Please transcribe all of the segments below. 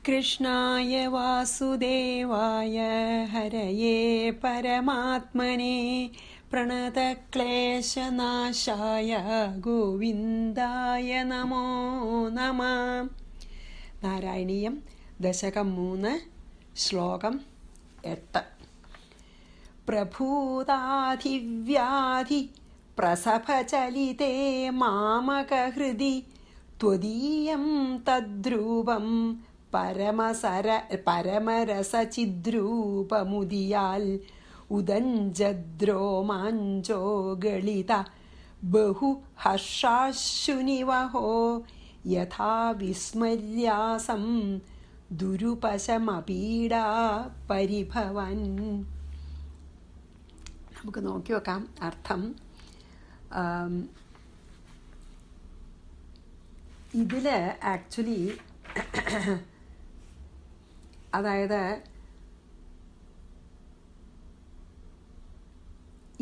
കൃഷ്ണായ വാസുദേവായ ഹരയേ പരമാത്മനെ പ്രണതക്ലേശനാശായ ഗോവിന്ദായ നമോ നമഃ. നാരായണീയം ദശകം 3 ശ്ലോകം 8. പ്രഭൂതാധിവ്യാധി പ്രസഭചലിതേ മാമകഹൃദി ത്വദീയം തദ്രൂപം പരമരസചിദ്രൂപമുദിയാൽ ഉദഞ്ചദ്രോമാഞ്ചോ ഗളിത ബഹു ഹർഷാശുനിവഹോ യഥാ വിസ്മര്യാസം ദുരുപശമപീഡാ പരിഭവൻ. നമുക്ക് നോക്കി നോക്കാം അർത്ഥം. ഇതിൽ ആക്ച്വലി അതായത്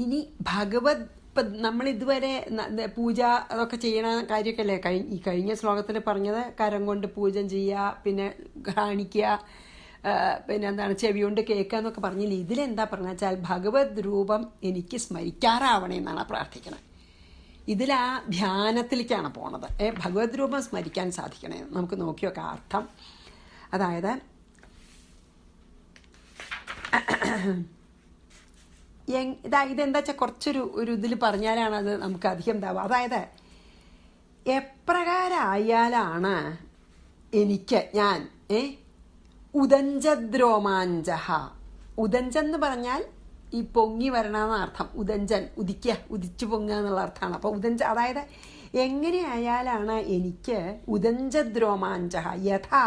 ഇനി ഭഗവത് ഇപ്പം നമ്മളിതുവരെ പൂജ അതൊക്കെ ചെയ്യണ കാര്യമൊക്കെ അല്ലേ ഈ കഴിഞ്ഞ ശ്ലോകത്തിൽ പറഞ്ഞത്. കരം കൊണ്ട് പൂജ ചെയ്യുക, പിന്നെ കാണിക്കുക, പിന്നെ എന്താണ് ചെവി കൊണ്ട് കേൾക്കുക എന്നൊക്കെ പറഞ്ഞില്ലേ. ഇതിലെന്താ പറഞ്ഞു വെച്ചാൽ ഭഗവത് രൂപം എനിക്ക് സ്മരിക്കാറാവണേ എന്നാണ് പ്രാർത്ഥിക്കണത്. ഇതിലാ ധ്യാനത്തിലേക്കാണ് പോണത്. ഭഗവത് രൂപം സ്മരിക്കാൻ സാധിക്കണേ. നമുക്ക് നോക്കി നോക്കാം അർത്ഥം. അതായത് ഇതെന്താ വെച്ചാൽ കുറച്ചൊരു ഇതിൽ പറഞ്ഞാലാണ് അത് നമുക്ക് അധികം ഇതാവുക. അതായത് എപ്രകാരമായാലാണ് എനിക്ക് ഞാൻ ഉദഞ്ചദ്രോമാഞ്ചഹ. ഉദഞ്ചെന്ന് പറഞ്ഞാൽ ഈ പൊങ്ങി വരണമെന്ന അർത്ഥം. ഉദഞ്ചൻ ഉദിച്ചു പൊങ്ങുക എന്നുള്ള അർത്ഥമാണ്. അപ്പോൾ അതായത് എങ്ങനെയായാലാണ് എനിക്ക് ഉദഞ്ചദ്രോമാഞ്ചഹ യഥാ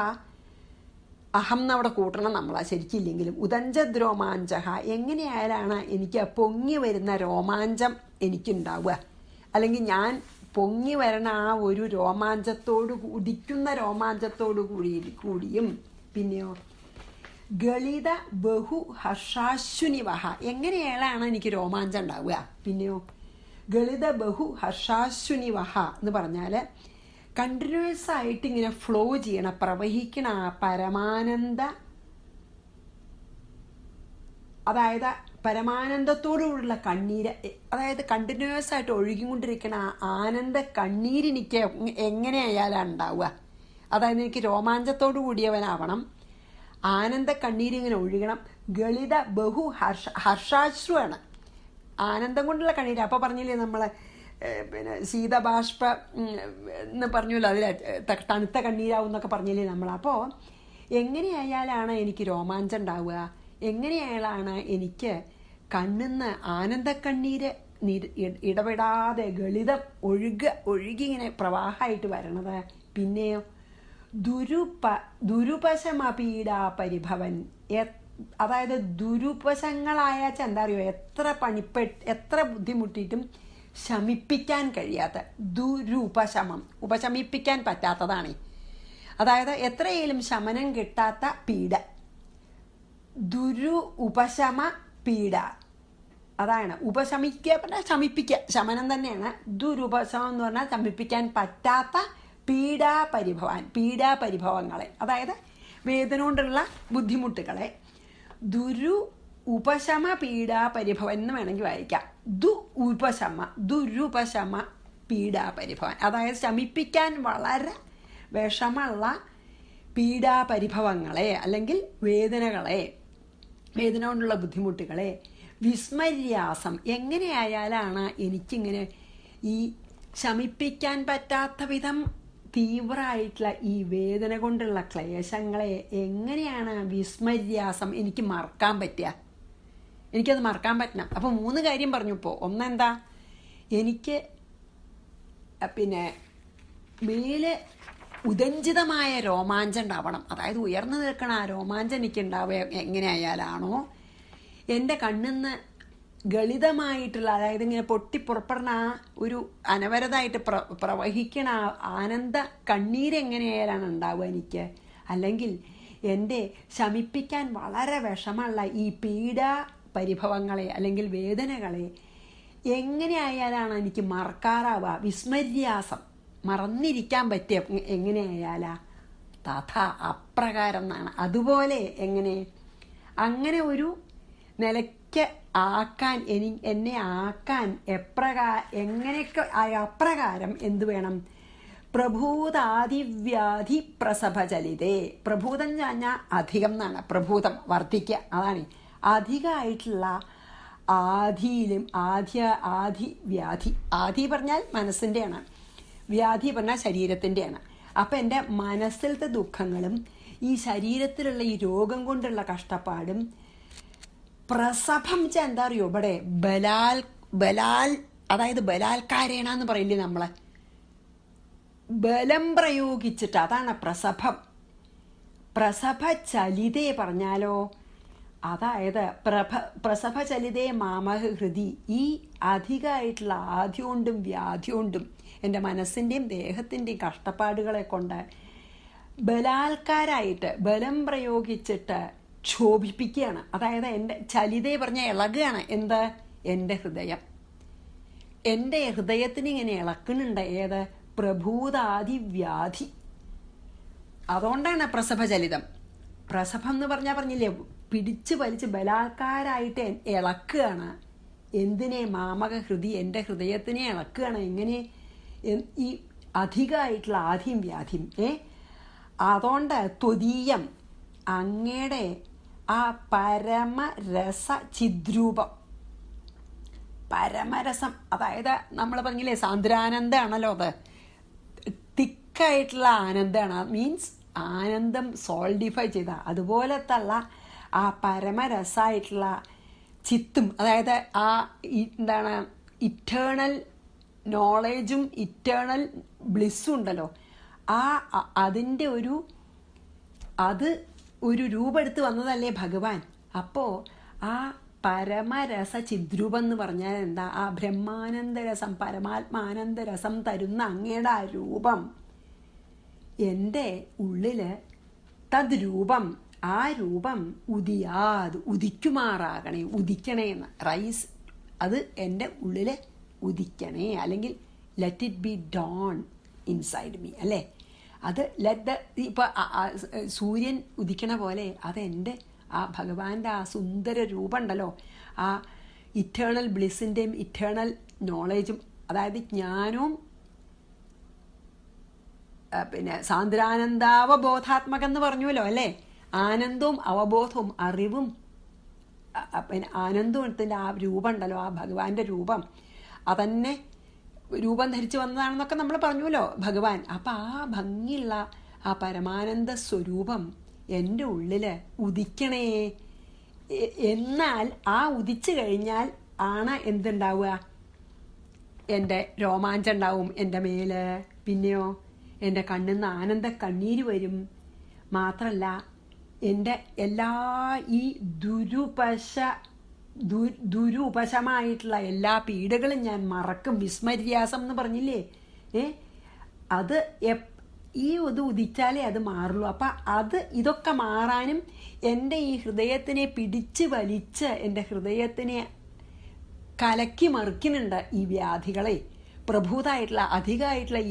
അഹം എന്നവിടെ കൂട്ടണം നമ്മളാ ശരിക്കില്ലെങ്കിലും. ഉദഞ്ചദ്രോമാഞ്ചഹ എങ്ങനെയായാലാണ് എനിക്ക് പൊങ്ങി വരുന്ന രോമാഞ്ചം എനിക്കുണ്ടാവുക, അല്ലെങ്കിൽ ഞാൻ പൊങ്ങി വരണ ആ ഒരു രോമാഞ്ചത്തോട് ഉദിക്കുന്ന രോമാഞ്ചത്തോടു കൂടിയും പിന്നെയോ ഗളിത ബഹു ഹർഷാശ്വനിവഹ എങ്ങനെയാണ് എനിക്ക് രോമാഞ്ചം ഉണ്ടാവുക. പിന്നെയോ ഗളിത ബഹു ഹർഷാശ്വനിവഹ എന്ന് പറഞ്ഞാൽ കണ്ടിന്യൂസ് ആയിട്ട് ഇങ്ങനെ ഫ്ലോ ചെയ്യണ പ്രവഹിക്കണ ആ പരമാനന്ദ, അതായത് പരമാനന്ദത്തോടുകൂടിയുള്ള കണ്ണീര്, അതായത് കണ്ടിന്യൂസ് ആയിട്ട് ഒഴുകിക്കൊണ്ടിരിക്കണ ആ ആനന്ദ കണ്ണീരെനിക്ക് എങ്ങനെയായാലാണ് ഉണ്ടാവുക. അതായത് എനിക്ക് രോമാഞ്ചത്തോടു കൂടിയവനാവണം, ആനന്ദ കണ്ണീരിങ്ങനെ ഒഴുകണം. ഗളിത ബഹു ഹർഷാശ്രുവാണ്, ആനന്ദം കൊണ്ടുള്ള കണ്ണീര്. അപ്പോൾ പറഞ്ഞില്ലേ നമ്മൾ പിന്നെ ശീതബാഷ്പ എന്ന് പറഞ്ഞല്ലോ, അതിൽ തണുത്ത കണ്ണീരാവും എന്നൊക്കെ പറഞ്ഞില്ലേ നമ്മൾ. അപ്പോൾ എങ്ങനെയായാലാണ് എനിക്ക് രോമാഞ്ചം ഉണ്ടാവുക, എങ്ങനെയായാലാണ് എനിക്ക് കണ്ണിന്ന് ആനന്ദക്കണ്ണീര് ഇടപെടാതെ ഗളിതം ഒഴുകിങ്ങനെ പ്രവാഹമായിട്ട് വരണത്. പിന്നെയോ ദുരുപശമപീഡാ പരിഭവൻ. അതായത് ദുരുപശങ്ങളായ എന്താ അറിയോ, എത്ര ബുദ്ധിമുട്ടിയിട്ടും ശമിപ്പിക്കാൻ കഴിയാത്ത ദുരുപശമം, ഉപശമിപ്പിക്കാൻ പറ്റാത്തതാണ്. അതായത് എത്രയായാലും ശമനം കിട്ടാത്ത പീഡ, ഉപശമ പീഡ. അതാണ് ശമിപ്പിക്കുക, ശമനം തന്നെയാണ്. ദുരുപശമം എന്ന് പറഞ്ഞാൽ ശമിപ്പിക്കാൻ പറ്റാത്ത പീഡാപരിഭവങ്ങളെ, അതായത് വേദന കൊണ്ടുള്ള ബുദ്ധിമുട്ടുകളെ ഉപശമ പീഡാപരിഭവൻ എന്ന് വേണമെങ്കിൽ വായിക്കാം. ദുരുപശമ പീഡാപരിഭവൻ, അതായത് ശമിപ്പിക്കാൻ വളരെ വിഷമുള്ള പീഡാപരിഭവങ്ങളെ അല്ലെങ്കിൽ വേദന കൊണ്ടുള്ള ബുദ്ധിമുട്ടുകളെ വിസ്മര്യാസം എങ്ങനെയായാലാണ് എനിക്കിങ്ങനെ ഈ ശമിപ്പിക്കാൻ പറ്റാത്ത വിധം തീവ്രമായിട്ടുള്ള ഈ വേദന കൊണ്ടുള്ള ക്ലേശങ്ങളെ എങ്ങനെയാണ് വിസ്മര്യാസം എനിക്ക് മറക്കാൻ പറ്റുക, എനിക്കത് മറക്കാൻ പറ്റണം. അപ്പോൾ 3 കാര്യം പറഞ്ഞു. ഇപ്പോൾ ഒന്നെന്താ, എനിക്ക് പിന്നെ മേലെ ഉദഞ്ചിതമായ രോമാഞ്ചം ഉണ്ടാവണം. അതായത് ഉയർന്നു നിൽക്കണ ആ രോമാഞ്ചം എനിക്കുണ്ടാവുക എങ്ങനെയായാലാണോ എൻ്റെ കണ്ണിന്ന് ഗളിതമായിട്ടുള്ള, അതായത് ഇങ്ങനെ പൊട്ടിപ്പുറപ്പെടുന്ന ആ ഒരു അനവരതമായിട്ട് പ്രവഹിക്കണ ആനന്ദ കണ്ണീരെങ്ങനെയായാലാണ് ഉണ്ടാവുക എനിക്ക്, അല്ലെങ്കിൽ എൻ്റെ ശമിപ്പിക്കാൻ വളരെ വിഷമമുള്ള ഈ പീഡാ പരിഭവങ്ങളെ അല്ലെങ്കിൽ വേദനകളെ എങ്ങനെയായാലാണ് എനിക്ക് മറക്കാറാവുക, വിസ്മര്യാസം മറന്നിരിക്കാൻ പറ്റിയ എങ്ങനെയായാലാ തഥ അപ്രകാരം എന്നാണ്. അതുപോലെ എങ്ങനെ, അങ്ങനെ ഒരു നിലയ്ക്ക് ആക്കാൻ എന്നെ ആക്കാൻ എങ്ങനെയൊക്കെ അപ്രകാരം എന്തു വേണം? പ്രഭൂതാദിവ്യാധി പ്രസഭചലിതേ. പ്രഭൂതം പറഞ്ഞാൽ അധികം എന്നാണ്. പ്രഭൂതം വർദ്ധിക്കുക, അതാണ് അധികമായിട്ടുള്ള ആധിയിലും ആധി വ്യാധി. ആധി പറഞ്ഞാൽ മനസ്സിൻ്റെയാണ്, വ്യാധി പറഞ്ഞാൽ ശരീരത്തിൻ്റെയാണ്. അപ്പം എൻ്റെ മനസ്സിലത്തെ ദുഃഖങ്ങളും ഈ ശരീരത്തിലുള്ള ഈ രോഗം കൊണ്ടുള്ള കഷ്ടപ്പാടും പ്രസഭം വെച്ചാൽ എന്താ അറിയോ? ഇവിടെ അതായത് ബലാൽക്കാരേണ എന്ന് പറയില്ലേ നമ്മളെ, ബലം പ്രയോഗിച്ചിട്ട്, അതാണ് പ്രസഭം. പ്രസഭ ചലിതേ പറഞ്ഞാലോ, അതായത് പ്രസഭ ചലിതേ മാമഹ ഹൃദി. ഈ അധികമായിട്ടുള്ള ആദ്യകൊണ്ടും വ്യാധികൊണ്ടും എൻ്റെ മനസ്സിൻ്റെയും ദേഹത്തിൻ്റെയും കഷ്ടപ്പാടുകളെ കൊണ്ട് ബലാൽക്കാരായിട്ട് ബലം പ്രയോഗിച്ചിട്ട് ക്ഷോഭിപ്പിക്കുകയാണ്. അതായത് എൻ്റെ ചലിതേ പറഞ്ഞ ഇളകുകയാണ്. എന്താ? എൻ്റെ ഹൃദയം. എൻ്റെ ഹൃദയത്തിന് ഇങ്ങനെ ഇളക്കുന്നുണ്ട്. ഏത്? പ്രഭൂതാദിവ്യാധി. അതുകൊണ്ടാണ് പ്രസഭചലിതം. പ്രസഭം എന്ന് പറഞ്ഞില്ലേ, പിടിച്ച് വലിച്ച് ബലാൽക്കാരായിട്ട് ഇളക്കുകയാണ്. എന്തിനെ? മാമക ഹൃദി, എൻ്റെ ഹൃദയത്തിനെ ഇളക്കുകയാണ്. എങ്ങനെ? ഈ അധികമായിട്ടുള്ള ആധിയും വ്യാധിയും. അതുകൊണ്ട് ത്വദീയം, അങ്ങയുടെ ആ പരമരസ ചിദ്രൂപം, പരമരസം, അതായത് നമ്മൾ പറഞ്ഞില്ലേ സാന്ദ്രാനന്ദമാണല്ലോ അത്, തിക്കായിട്ടുള്ള ആനന്ദമാണ്. മീൻസ് ആനന്ദം സോൾഡിഫൈ ചെയ്ത അതുപോലത്തുള്ള ആ പരമരസമായിട്ടുള്ള ചിത്തും, അതായത് ആ എന്താണ് ഇറ്റേണൽ നോളേജും ഇറ്റേണൽ ബ്ലിസ്സും ഉണ്ടല്ലോ, അതിൻ്റെ അത് ഒരു രൂപമെടുത്ത് വന്നതല്ലേ ഭഗവാൻ. അപ്പോൾ ആ പരമരസ ചിദ്രൂപം എന്ന് പറഞ്ഞാൽ എന്താ? ആ ബ്രഹ്മാനന്ദരസം, പരമാത്മാനന്ദരസം തരുന്ന അങ്ങയുടെ ആ രൂപം എൻ്റെ ഉള്ളിൽ, തദ്രൂപം, ആ രൂപം ഉദിക്കുമാറാകണേ, ഉദിക്കണേ എന്ന്. റൈസ്, അത് എൻ്റെ ഉള്ളിൽ ഉദിക്കണേ, അല്ലെങ്കിൽ let it be dawn inside me, അല്ലേ? അത് ഇപ്പം സൂര്യൻ ഉദിക്കണ പോലെ അതെൻ്റെ ആ ഭഗവാന്റെ ആ സുന്ദര രൂപം ഉണ്ടല്ലോ, ആ ഇറ്റേണൽ ബ്ലിസ്സിൻ്റെയും ഇറ്റേണൽ നോളേജും, അതായത് ജ്ഞാനവും പിന്നെ സാന്ദ്രാനന്ദാവബോധാത്മകം എന്ന് പറഞ്ഞുവല്ലോ, അല്ലേ? ആനന്ദവും അവബോധവും അറിവും പിന്നെ ആനന്ദത്തിൻ്റെ ആ രൂപം ഉണ്ടല്ലോ, ആ ഭഗവാന്റെ രൂപം, അതന്നെ രൂപം ധരിച്ചു വന്നതാണെന്നൊക്കെ നമ്മൾ പറഞ്ഞുവല്ലോ ഭഗവാൻ. അപ്പം ആ ഭംഗിയുള്ള ആ പരമാനന്ദ സ്വരൂപം എൻ്റെ ഉള്ളിൽ ഉദിക്കണേ. എന്നാൽ ആ ഉദിച്ചു കഴിഞ്ഞാൽ ആണ് എന്തുണ്ടാവുക? എൻ്റെ രോമാഞ്ചം ഉണ്ടാവും എൻ്റെ മേല്, പിന്നെയോ എൻ്റെ കണ്ണിൽ നിന്ന് ആനന്ദ കണ്ണീര് വരും. മാത്രമല്ല എൻ്റെ എല്ലാ ഈ ദുരുപശമായിട്ടുള്ള എല്ലാ പീഡകളും ഞാൻ മറക്കും. വിസ്മര്യാസം എന്ന് പറഞ്ഞില്ലേ, അത് ഈ ഉദിച്ചാലേ അത് മാറുള്ളൂ. അപ്പം ഇതൊക്കെ മാറാനും എൻ്റെ ഈ ഹൃദയത്തിനെ പിടിച്ച് വലിച്ച് എൻ്റെ ഹൃദയത്തിനെ കലക്കി മറിക്കുന്നുണ്ട് ഈ വ്യാധികളെ. പ്രഭൂതായിട്ടുള്ള അധികമായിട്ടുള്ള ഈ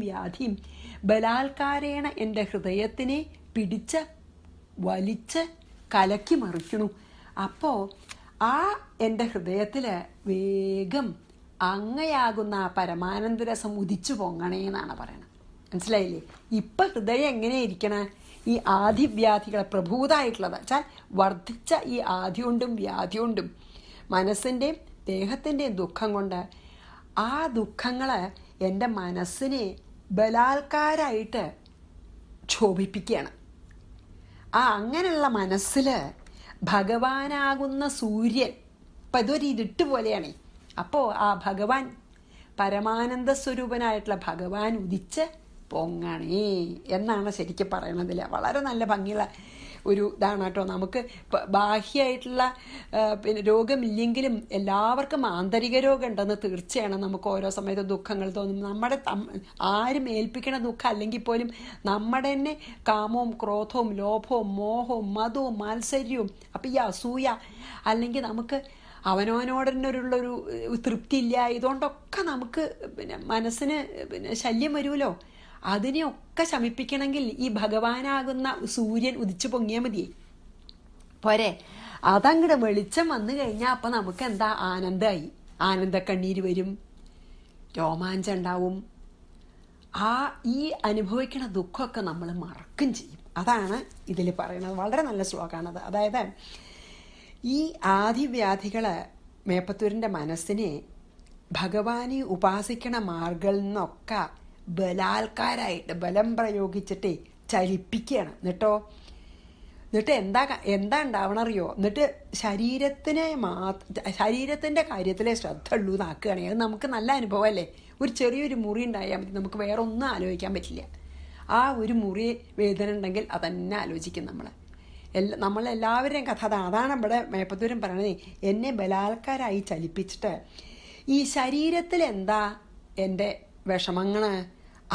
വ്യാധിയും ബലാൽക്കാരേണ എൻ്റെ ഹൃദയത്തിനെ പിടിച്ച് വലിച്ച് കലക്കി മറിക്കണു. അപ്പോൾ ആ എൻ്റെ ഹൃദയത്തിൽ വേഗം അങ്ങയാകുന്ന ആ പരമാനന്ദരസം ഉദിച്ചു പൊങ്ങണേ എന്നാണ് പറയണത്. മനസ്സിലായില്ലേ? ഇപ്പം ഹൃദയം എങ്ങനെയിരിക്കണ? ഈ ആദിവ്യാധികളെ പ്രഭൂതായിട്ടുള്ളത് വെച്ചാൽ വർദ്ധിച്ച ഈ ആദികൊണ്ടും വ്യാധികൊണ്ടും മനസ്സിൻ്റെയും ദേഹത്തിൻ്റെയും ദുഃഖം കൊണ്ട് ആ ദുഃഖങ്ങൾ എൻ്റെ മനസ്സിനെ ബലാൽക്കാരായിട്ട് ക്ഷോഭിപ്പിക്കുകയാണ്. അങ്ങനെയുള്ള മനസ്സിൽ ഭഗവാനാകുന്ന സൂര്യൻ, ഇപ്പം ഇതൊരു ഇരുട്ട് പോലെയാണ്. അപ്പോൾ ആ ഭഗവാൻ, പരമാനന്ദ സ്വരൂപനായിട്ടുള്ള ഭഗവാൻ ഉദിച്ച് പൊങ്ങണേ എന്നാണ് ശരിക്കും പറയണതിൽ. വളരെ നല്ല ഭംഗിയുള്ള ഒരു ഇതാണ് കേട്ടോ. നമുക്ക് ബാഹ്യമായിട്ടുള്ള പിന്നെ രോഗമില്ലെങ്കിലും എല്ലാവർക്കും ആന്തരിക രോഗം ഉണ്ടെന്ന് തീർച്ചയാണ്. നമുക്ക് ഓരോ സമയത്ത് ദുഃഖങ്ങൾ തോന്നും. നമ്മുടെ ആരും ഏൽപ്പിക്കണ ദുഃഖം അല്ലെങ്കിൽ പോലും നമ്മുടെ തന്നെ കാമവും ക്രോധവും ലോഭവും മോഹവും മതവും മാത്സര്യവും, അപ്പം ഈ അസൂയ, അല്ലെങ്കിൽ നമുക്ക് അവനവനോട് തന്നെ തൃപ്തി ഇല്ല, ഇതുകൊണ്ടൊക്കെ നമുക്ക് പിന്നെ മനസ്സിന് പിന്നെ ശല്യം വരുമല്ലോ. അതിനെയൊക്കെ ശമിപ്പിക്കണമെങ്കിൽ ഈ ഭഗവാനാകുന്ന സൂര്യൻ ഉദിച്ചു പൊങ്ങിയാൽ മതിയേ, പോരെ? അതങ്ങടെ വെളിച്ചം വന്നു കഴിഞ്ഞാൽ അപ്പം നമുക്ക് എന്താ ആനന്ദമായി, ആനന്ദക്കണ്ണീര് വരും, രോമാഞ്ചം ഉണ്ടാവും. ഈ അനുഭവിക്കണ ദുഃഖമൊക്കെ നമ്മൾ മറക്കും ചെയ്യും. അതാണ് ഇതിൽ പറയുന്നത്. വളരെ നല്ല ശ്ലോകമാണത്. അതായത് ഈ ആദിവ്യാധികൾ മേപ്പത്തൂരിൻ്റെ മനസ്സിനെ ഭഗവാനെ ഉപാസിക്കണ മാർഗങ്ങളിൽ നിന്നൊക്കെ ബലാത്കാരായിട്ട് ബലം പ്രയോഗിച്ചിട്ട് ചലിപ്പിക്കുകയാണ്. എന്നിട്ട് എന്താ ഉണ്ടാവണറിയോ? എന്നിട്ട് ശരീരത്തിൻ്റെ കാര്യത്തിലെ ശ്രദ്ധ ഉള്ളൂ എന്നാക്കുകയാണെങ്കിൽ അത് നമുക്ക് നല്ല അനുഭവമല്ലേ? ഒരു ചെറിയൊരു മുറി ഉണ്ടായാൽ മതി, നമുക്ക് വേറെ ഒന്നും ആലോചിക്കാൻ പറ്റില്ല. ആ ഒരു മുറി വേദന ഉണ്ടെങ്കിൽ അതന്നെ ആലോചിക്കും നമ്മളെല്ലാവരുടെയും കഥ അതാണ് ഇവിടെ മേപ്പത്തൂരും പറയണത്. എന്നെ ബലാത്കാരായി ചലിപ്പിച്ചിട്ട് ഈ ശരീരത്തിൽ എന്താ എൻ്റെ വിഷമങ്ങൾ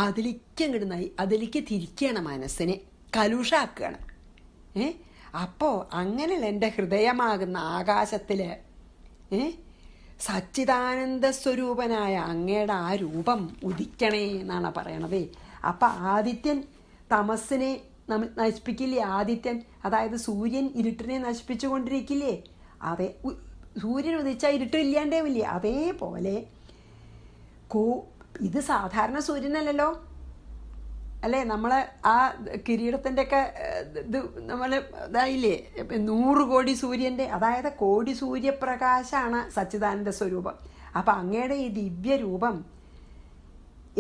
അതിലേക്ക് തിരിക്കുകയാണ്, മനസ്സിനെ കലുഷാക്കുകയാണ്. അപ്പോൾ അങ്ങനെയുള്ള എൻ്റെ ഹൃദയമാകുന്ന ആകാശത്തിൽ സച്ചിദാനന്ദ സ്വരൂപനായ അങ്ങയുടെ ആ രൂപം ഉദിക്കണേ എന്നാണ് പറയണത്. അപ്പം ആദിത്യൻ തമസ്സിനെ നശിപ്പിക്കില്ലേ? ആദിത്യൻ, അതായത് സൂര്യൻ ഇരുട്ടിനെ നശിപ്പിച്ചു കൊണ്ടിരിക്കില്ലേ? അതെ, സൂര്യൻ ഉദിച്ചാൽ ഇരുട്ട് ഇല്ലാണ്ടേവില്ലേ? അതേപോലെ ഇത് സാധാരണ സൂര്യനല്ലല്ലോ, അല്ലേ? നമ്മൾ ആ കിരീടത്തിൻ്റെ ഒക്കെ ഇത് നമ്മൾ ഇതായില്ലേ, 100 കോടി സൂര്യൻ്റെ, അതായത് കോടി സൂര്യപ്രകാശമാണ് സച്ചിദാനന്ദ സ്വരൂപം. അപ്പം അങ്ങയുടെ ഈ ദിവ്യരൂപം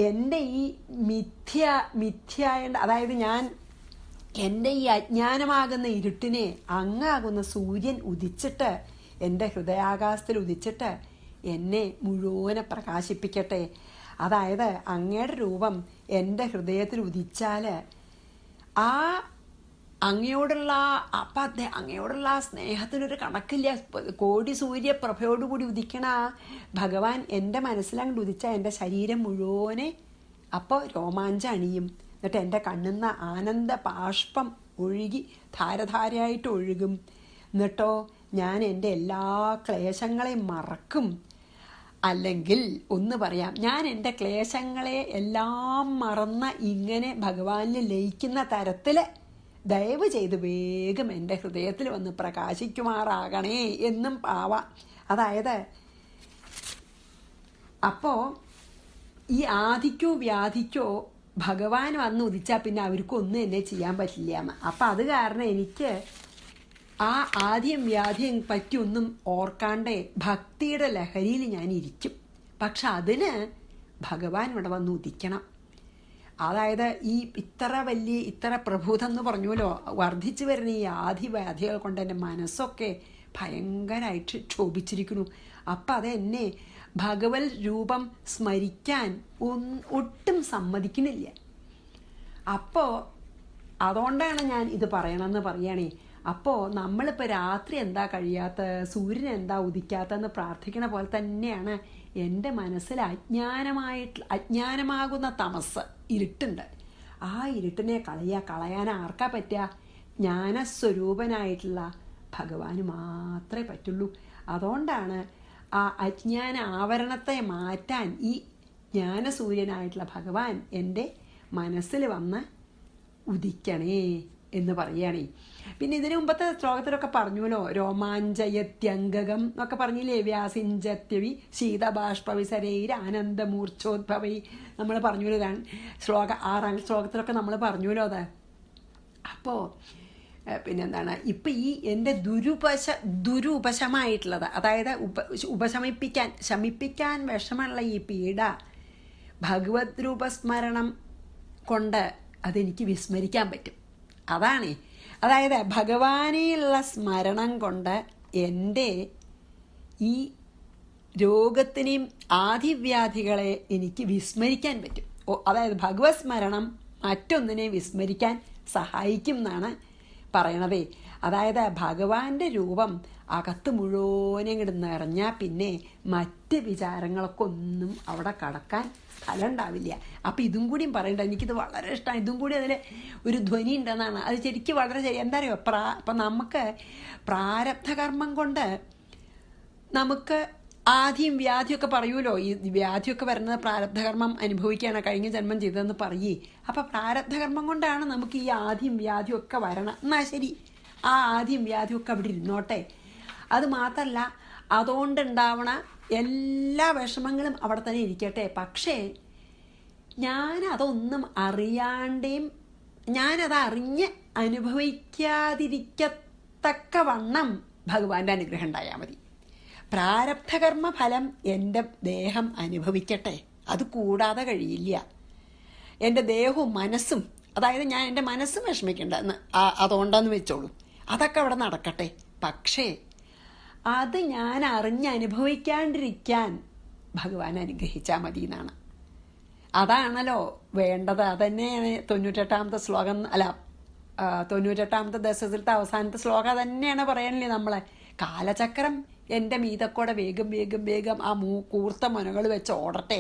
എൻ്റെ ഈ മിഥ്യയായ, അതായത് എൻ്റെ ഈ അജ്ഞാനമാകുന്ന ഇരുട്ടിനെ അങ്ങാകുന്ന സൂര്യൻ ഉദിച്ചിട്ട്, എൻ്റെ ഹൃദയാകാശത്തിൽ ഉദിച്ചിട്ട് എന്നെ മുഴുവനെ പ്രകാശിപ്പിക്കട്ടെ. അതായത് അങ്ങയുടെ രൂപം എൻ്റെ ഹൃദയത്തിൽ ഉദിച്ചാൽ ആ അങ്ങയോടുള്ള അങ്ങയോടുള്ള ആ സ്നേഹത്തിനൊരു കണക്കില്ല. കോടി സൂര്യപ്രഭയോടുകൂടി ഉദിക്കണ ഭഗവാൻ എൻ്റെ മനസ്സിലങ്ങോട്ട് ഉദിച്ചാൽ എൻ്റെ ശരീരം മുഴുവനെ അപ്പോൾ രോമാഞ്ചം അണിയും. എന്നിട്ട് എൻ്റെ കണ്ണുന്ന ആനന്ദ ബാഷ്പം ഒഴുകി ധാരധാരയായിട്ട് ഒഴുകും. എന്നിട്ടോ ഞാൻ എൻ്റെ എല്ലാ ക്ലേശങ്ങളെയും മറക്കും. അല്ലെങ്കിൽ ഒന്ന് പറയാം, ഞാൻ എൻ്റെ ക്ലേശങ്ങളെ എല്ലാം മറന്ന ഇങ്ങനെ ഭഗവാനിൽ ലയിക്കുന്ന തരത്തിൽ ദയവ് ചെയ്ത് വേഗം എൻ്റെ ഹൃദയത്തിൽ വന്ന് പ്രകാശിക്കുമാറാകണേ എന്നും ആവാം. അതായത് അപ്പോൾ ഈ ആദിക്കോ വ്യാധിക്കോ ഭഗവാൻ വന്ന് ഉദിച്ചാൽ പിന്നെ അവർക്കൊന്നും എന്നെ ചെയ്യാൻ പറ്റില്ല എന്ന്. അപ്പം അത് കാരണം എനിക്ക് ആ ആദ്യം വ്യാധിയും പറ്റിയൊന്നും ഓർക്കാണ്ടേ ഭക്തിയുടെ ലഹരിയിൽ ഞാൻ ഇരിക്കും. പക്ഷെ അതിന് ഭഗവാൻ ഇവിടെ വന്ന് ഉദിക്കണം. അതായത് ഈ ഇത്ര പ്രഭുതം എന്ന് പറഞ്ഞുവല്ലോ, വർദ്ധിച്ചു വരുന്ന ഈ ആദിവ്യാധികൾ കൊണ്ട് എൻ്റെ മനസ്സൊക്കെ ഭയങ്കരമായിട്ട് ക്ഷോഭിച്ചിരിക്കുന്നു. അപ്പം അതെന്നെ ഭഗവത് രൂപം സ്മരിക്കാൻ ഒട്ടും സമ്മതിക്കണില്ല. അപ്പോൾ അതുകൊണ്ടാണ് ഞാൻ ഇത് പറയണമെന്ന് പറയുകയാണേ. അപ്പോൾ നമ്മളിപ്പോൾ രാത്രി എന്താ കഴിയാത്ത, സൂര്യൻ എന്താ ഉദിക്കാത്തതെന്ന് പ്രാർത്ഥിക്കണ പോലെ തന്നെയാണ് എൻ്റെ മനസ്സിൽ അജ്ഞാനമാകുന്ന തമസ്, ഇരുട്ടുണ്ട്. ആ ഇരുട്ടിനെ കളയാൻ ആർക്കാ പറ്റുക? ജ്ഞാനസ്വരൂപനായിട്ടുള്ള ഭഗവാന് മാത്രമേ പറ്റുള്ളൂ. അതുകൊണ്ടാണ് ആ അജ്ഞാന ആവരണത്തെ മാറ്റാൻ ഈ ജ്ഞാനസൂര്യനായിട്ടുള്ള ഭഗവാൻ എൻ്റെ മനസ്സിൽ വന്ന് ഉദിക്കണേ എന്ന് പറയുകയാണേ. പിന്നെ ഇതിനു മുമ്പത്തെ ശ്ലോകത്തിലൊക്കെ പറഞ്ഞുല്ലോ, രോമാഞ്ചയത്യംഗകം എന്നൊക്കെ പറഞ്ഞില്ലേ, വ്യാസിഞ്ചത്യവി ശീതബാഷ്പവിസരൈർ ആനന്ദമൂർച്ഛോദ്ഭവൈ നമ്മൾ പറഞ്ഞുല്ലോ. 6-ാം ശ്ലോകത്തിലൊക്കെ നമ്മൾ പറഞ്ഞുല്ലോ അത്. അപ്പോൾ പിന്നെന്താണ്, ഇപ്പം ഈ എൻ്റെ ദുരുപശമായിട്ടുള്ളത്, അതായത് ശമിപ്പിക്കാൻ വിഷമമുള്ള ഈ പീഡ ഭഗവത് രൂപസ്മരണം കൊണ്ട് അതെനിക്ക് വിസ്മരിക്കാൻ പറ്റും. അതാണ്, അതായത് ഭഗവാനെയുള്ള സ്മരണം കൊണ്ട് എൻ്റെ ഈ രോഗത്തിനെയും ആദിവ്യാധികളെ എനിക്ക് വിസ്മരിക്കാൻ പറ്റും. അതായത് ഭഗവത് സ്മരണം മറ്റൊന്നിനെ വിസ്മരിക്കാൻ സഹായിക്കും എന്നാണ് പറയണതേ. അതായത് ഭഗവാന്റെ രൂപം അകത്ത് മുഴുവനും ഇങ്ങോട്ട് നിറഞ്ഞാൽ പിന്നെ മറ്റ് വിചാരങ്ങളൊക്കെ ഒന്നും അവിടെ കടക്കാൻ സ്ഥലം ഉണ്ടാവില്ല. അപ്പം ഇതും കൂടിയും പറയണ്ട, എനിക്കിത് വളരെ ഇഷ്ടമാണ്. ഇതും കൂടി അതിൽ ഒരു ധ്വനി ഉണ്ടെന്നാണ്. അത് ശരിക്കും വളരെ ശരി. എന്താ പറയുക, അപ്പം നമുക്ക് പ്രാരബ്ധകർമ്മം കൊണ്ട് നമുക്ക് ആദ്യം വ്യാധിയൊക്കെ പറയൂലോ, ഈ വ്യാധിയൊക്കെ വരുന്നത് പ്രാരബ്ധകർമ്മം അനുഭവിക്കുകയാണ് കഴിഞ്ഞ ജന്മം ചെയ്തതെന്ന് പറയേ. അപ്പം പ്രാരബ്ധകർമ്മം കൊണ്ടാണ് നമുക്ക് ഈ ആദ്യം വ്യാധിയൊക്കെ വരണം. എന്നാൽ ശരി, ആ ആദ്യം വ്യാധിയൊക്കെ അവിടെ ഇരുന്നോട്ടെ. അത് മാത്രമല്ല, അതുകൊണ്ടുണ്ടാവണ എല്ലാ വിഷമങ്ങളും അവിടെ തന്നെ ഇരിക്കട്ടെ. പക്ഷേ ഞാനതൊന്നും അറിയാണ്ടേയും ഞാനത് അറിഞ്ഞ് അനുഭവിക്കാതിരിക്കത്തക്കവണ്ണം ഭഗവാന്റെ അനുഗ്രഹം ഉണ്ടായാൽ മതി. പ്രാരബ്ധകർമ്മ ഫലം എൻ്റെ ദേഹം അനുഭവിക്കട്ടെ, അത് കൂടാതെ കഴിയില്ല. എൻ്റെ ദേഹവും മനസ്സും, അതായത് ഞാൻ എൻ്റെ മനസ്സും വിഷമിക്കണ്ട എന്ന് അതുകൊണ്ടെന്ന് വെച്ചോളൂ, അതൊക്കെ അവിടെ നടക്കട്ടെ. പക്ഷേ അത് ഞാൻ അറിഞ്ഞനുഭവിക്കാണ്ടിരിക്കാൻ ഭഗവാൻ അനുഗ്രഹിച്ചാൽ മതി എന്നാണ്. അതാണല്ലോ വേണ്ടത്. അതന്നെയാണ് 98ാമത്തെ ശ്ലോകം, അല്ല 98ാമത്തെ ദശകത്തിലത്തെ അവസാനത്തെ ശ്ലോകം തന്നെയാണ് പറയാനില്ലേ നമ്മളെ. കാലചക്രം എൻ്റെ മീതക്കൂടെ വേഗം വേഗം വേഗം ആ കൂർത്ത മുനകൾ വെച്ച് ഓടട്ടെ.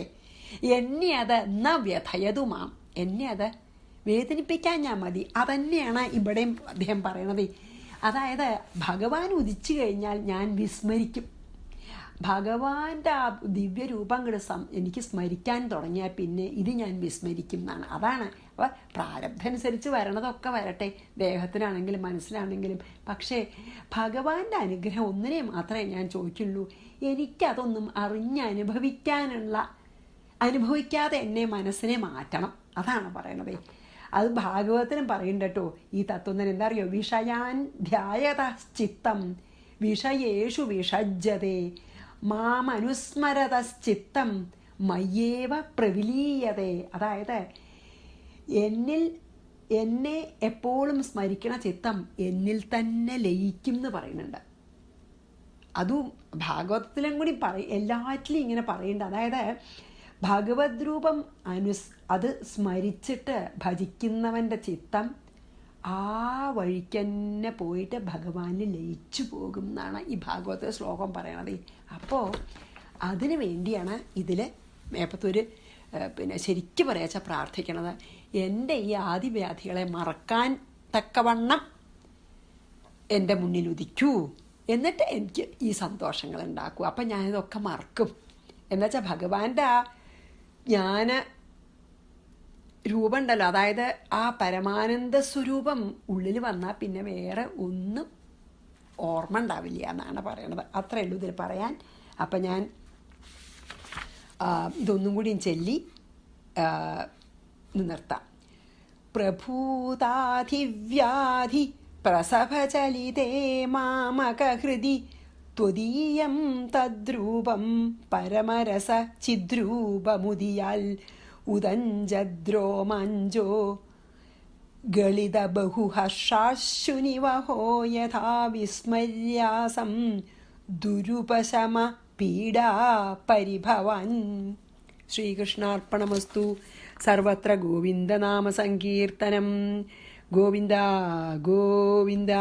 എന്നെ അത് എന്നാ വ്യഥയതുമാം, എന്നെ അത് വേദനിപ്പിക്കാൻ ഞാൻ മതി. അതന്നെയാണ് ഇവിടെയും അദ്ദേഹം പറയണത്. അതായത് ഭഗവാൻ ഉദിച്ചു കഴിഞ്ഞാൽ ഞാൻ വിസ്മരിക്കും. ഭഗവാന്റെ ആ ദിവ്യരൂപം എനിക്ക് സ്മരിക്കാൻ തുടങ്ങിയാൽ പിന്നെ ഇത് ഞാൻ വിസ്മരിക്കും എന്നാണ്. അതാണ്. അപ്പോൾ പ്രാരബ്ധനുസരിച്ച് വരണതൊക്കെ വരട്ടെ, ദേഹത്തിനാണെങ്കിലും മനസ്സിലാണെങ്കിലും. പക്ഷേ ഭഗവാന്റെ അനുഗ്രഹം ഒന്നിനെ മാത്രമേ ഞാൻ ചോദിക്കുള്ളൂ. എനിക്കതൊന്നും അനുഭവിക്കാതെ എന്നെ മനസ്സിനെ മാറ്റണം. അതാണ് പറയണത്. അത് ഭാഗവതത്തിനും പറയുന്നുണ്ട് കേട്ടോ ഈ തത്വം തന്നെ. എന്താ അറിയോ? വിഷയാൻ ധ്യായതശ്ചിത്തം വിഷയേഷു വിഷജ്ജതേ മാമനുസ്മരതശ്ചിത്തം മയ്യേവ പ്രവിലീയതേ. അതായത് എന്നെ എപ്പോഴും സ്മരിക്കണ ചിത്തം എന്നിൽ തന്നെ ലയിക്കും എന്ന് പറയുന്നുണ്ട്. അതും ഭാഗവതത്തിലും കൂടി എല്ലാറ്റിലും ഇങ്ങനെ പറയുന്നുണ്ട്. അതായത് ഭഗവത് രൂപം അത് സ്മരിച്ചിട്ട് ഭജിക്കുന്നവൻ്റെ ചിത്തം ആ വഴിക്കന്നെ പോയിട്ട് ഭഗവാനിൽ ലയിച്ചു പോകും എന്നാണ് ഈ ഭാഗവത ശ്ലോകം പറയണത്. അപ്പോൾ അതിനു വേണ്ടിയാണ് ഇതിൽ മേപ്പത്തൂർ ശരിക്കും പറയാച്ചാൽ പ്രാർത്ഥിക്കണത്. എൻ്റെ ഈ ആദിവ്യാധികളെ മറക്കാൻ തക്കവണ്ണം എൻ്റെ മുന്നിൽ ഉദിക്കൂ, എന്നിട്ട് എനിക്ക് ഈ സന്തോഷങ്ങൾ ഉണ്ടാക്കൂ. അപ്പം ഞാനിതൊക്കെ മറക്കും. എന്നുവെച്ചാൽ ഭഗവാന്റെ ആ ജ്ഞാന രൂപം ഉണ്ടല്ലോ, അതായത് ആ പരമാനന്ദ സ്വരൂപം ഉള്ളിൽ വന്നാൽ പിന്നെ വേറെ ഒന്നും ഓർമ്മ ഉണ്ടാവില്ല എന്നാണ് പറയണത്. അത്രയേ ഉള്ളൂ ഇതിൽ പറയാൻ. അപ്പം ഞാൻ ഇതൊന്നും കൂടിയും ചൊല്ലി നിർത്താം. പ്രഭൂതാധിവ്യാധി പ്രസഭചലിതേ മാമകഹൃദി ത്വദീയം തദ്രൂപം പരമരസ ചിദ്രൂപമുദിയാൽ ഉദഞ്ചദ്രോമാഞ്ചോ ഗളിത ബഹുഹർഷാശുനിവഹോ യഥാ വിസ്മര്യാസം ദുരുപശമ പീഡാ പരിഭവാൻ. ശ്രീകൃഷ്ണാർപ്പണമസ്തു. സർവത്ര ഗോവിന്ദനാമ സങ്കീർത്തനം. ഗോവിന്ദ ഗോവിന്ദ.